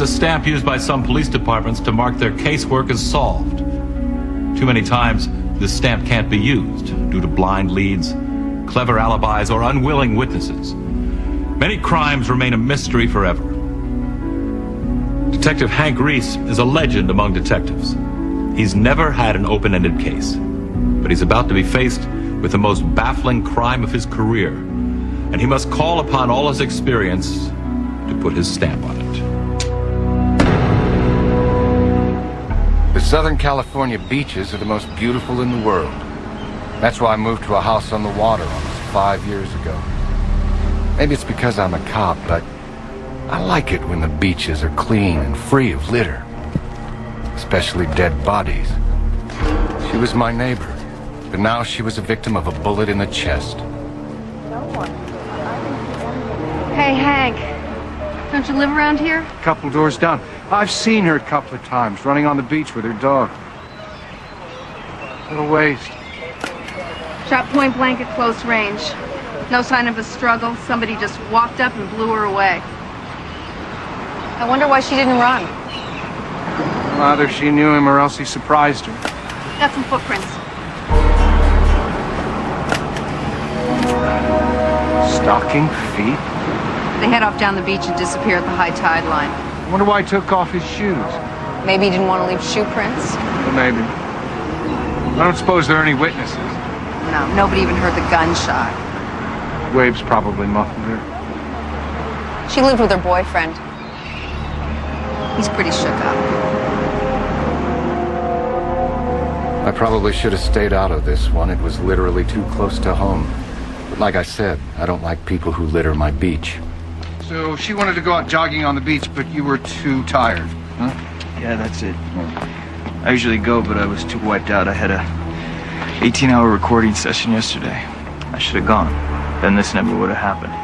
is a stamp used by some police departments to mark their casework as solved. Too many times, this stamp can't be used due to blind leads, clever alibis, or unwilling witnesses. Many crimes remain a mystery forever. Detective Hank Reese is a legend among detectives. He's never had an open-ended case, but he's about to be faced with the most baffling crime of his career, and he must call upon all his experience to put his stamp on it. The Southern California beaches are the most beautiful in the world. That's why I moved to a house on the water almost 5 years ago. Maybe it's because I'm a cop, but I like it when the beaches are clean and free of litter, especially dead bodies. She was my neighbor, but now she was a victim of a bullet in the chest. Hey, Hank. Don't you live around here? A couple doors down. I've seen her a couple of times, running on the beach with her dog. Little waste. Shot point blank at close range. No sign of a struggle. Somebody just walked up and blew her away. I wonder why she didn't run. Either she knew him or else he surprised her. Got some footprints. Stocking feet? They head off down the beach and disappear at the high tide line. I wonder why he took off his shoes. Maybe he didn't want to leave shoe prints. Well, maybe. I don't suppose there are any witnesses. No, nobody even heard the gunshot. Waves probably muffled her. She lived with her boyfriend. He's pretty shook up. I probably should have stayed out of this one. It was literally too close to home. But like I said, I don't like people who litter my beach. So she wanted to go out jogging on the beach, but you were too tired, huh? Yeah, that's it. I usually go, but I was too wiped out. I had a 18-hour recording session yesterday. I should have gone. Then this never would have happened.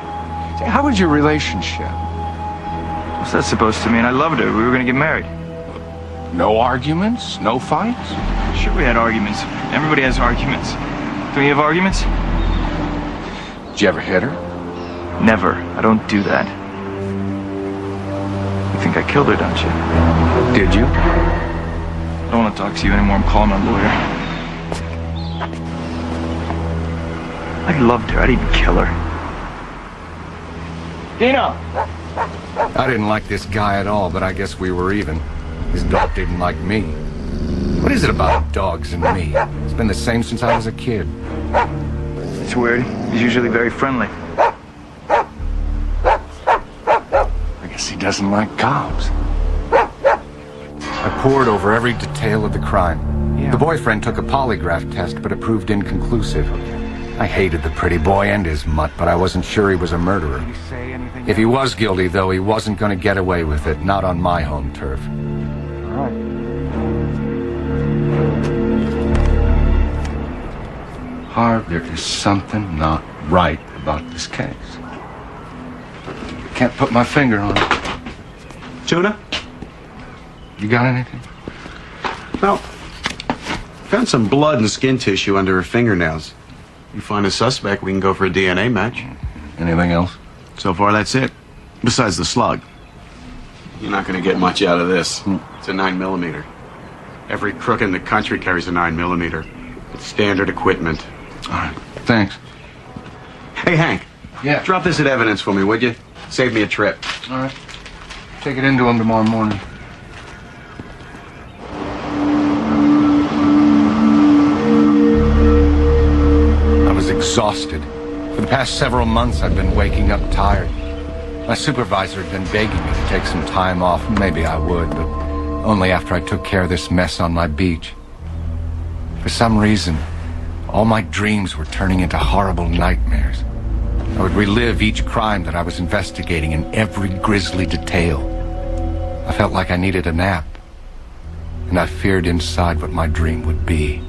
How was your relationship? What's that supposed to mean? I loved her. We were going to get married. No arguments? No fights? Sure, we had arguments. Everybody has arguments. Do you have arguments? Did you ever hit her? Never. I don't do that. You think I killed her, don't you? Did you? I don't want to talk to you anymore. I'm calling my lawyer. I loved her. I didn't kill her. Dino! I didn't like this guy at all, but I guess we were even. His dog didn't like me. What is it about dogs and me? It's been the same since I was a kid. It's weird. He's usually very friendly. I guess he doesn't like cops. I pored over every detail of the crime. Yeah. The boyfriend took a polygraph test, but it proved inconclusive. I hated the pretty boy and his mutt, but I wasn't sure he was a murderer. If he was guilty, though, he wasn't going to get away with it, not on my home turf. All right. Harv, there is something not right about this case. I can't put my finger on it. Tuna? You got anything? No. Found some blood and skin tissue under her fingernails. You find a suspect, we can go for a DNA match. Anything else? So far, that's it. Besides the slug. You're not going to get much out of this. It's a 9mm. Every crook in the country carries a 9mm. It's standard equipment. All right. Thanks. Hey, Hank. Yeah? Drop this at evidence for me, would you? Save me a trip. All right. Take it into him tomorrow morning. I was exhausted. For the past several months, I'd been waking up tired. My supervisor had been begging me to take some time off. Maybe I would, but only after I took care of this mess on my beach. For some reason, all my dreams were turning into horrible nightmares. I would relive each crime that I was investigating in every grisly detail. I felt like I needed a nap, and I feared inside what my dream would be.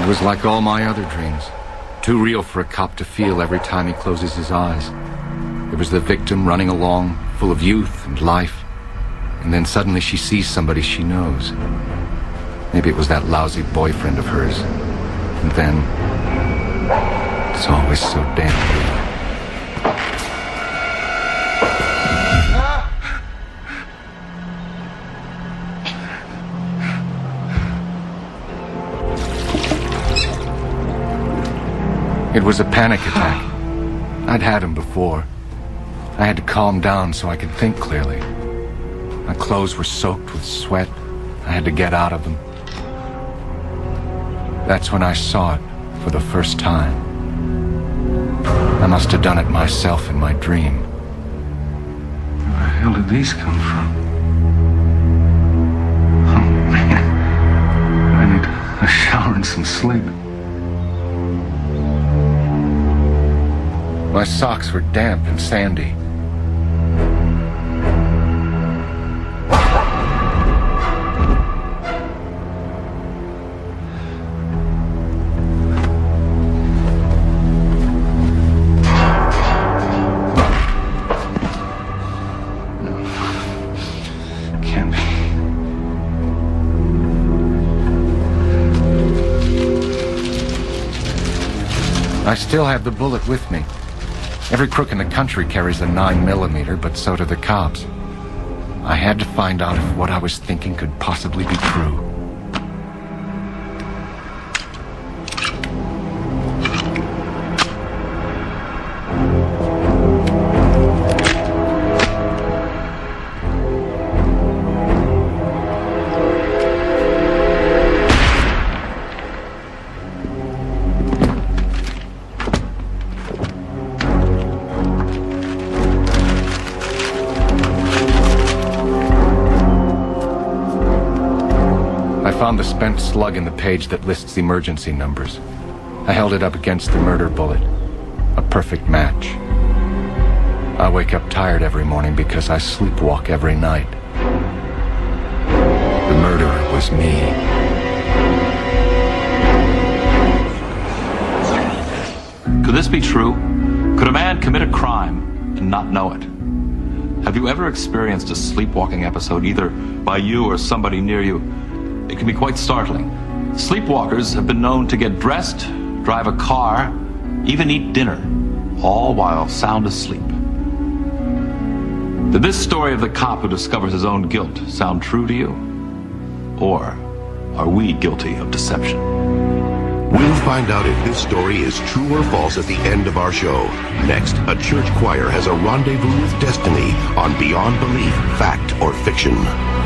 It was like all my other dreams, too real for a cop to feel every time he closes his eyes. There was the victim running along, full of youth and life, and then suddenly she sees somebody she knows. Maybe it was that lousy boyfriend of hers. And then, it's always so damn real. It was a panic attack. I'd had them before. I had to calm down so I could think clearly. My clothes were soaked with sweat. I had to get out of them. That's when I saw it for the first time. I must have done it myself in my dream. Where the hell did these come from? Oh, man. I need a shower and some sleep. My socks were damp and sandy. Can't be. I still have the bullet with me. Every crook in the country carries a 9mm, but so do the cops. I had to find out if what I was thinking could possibly be true. I found the spent slug in the page that lists emergency numbers. I held it up against the murder bullet. A perfect match. I wake up tired every morning because I sleepwalk every night. The murderer was me. Could this be true? Could a man commit a crime and not know it? Have you ever experienced a sleepwalking episode, either by you or somebody near you? It can be quite startling. Sleepwalkers have been known to get dressed, drive a car, even eat dinner, all while sound asleep. Did this story of the cop who discovers his own guilt sound true to you? Or are we guilty of deception? We'll find out if this story is true or false at the end of our show. Next, a church choir has a rendezvous with destiny on Beyond Belief, Fact or Fiction.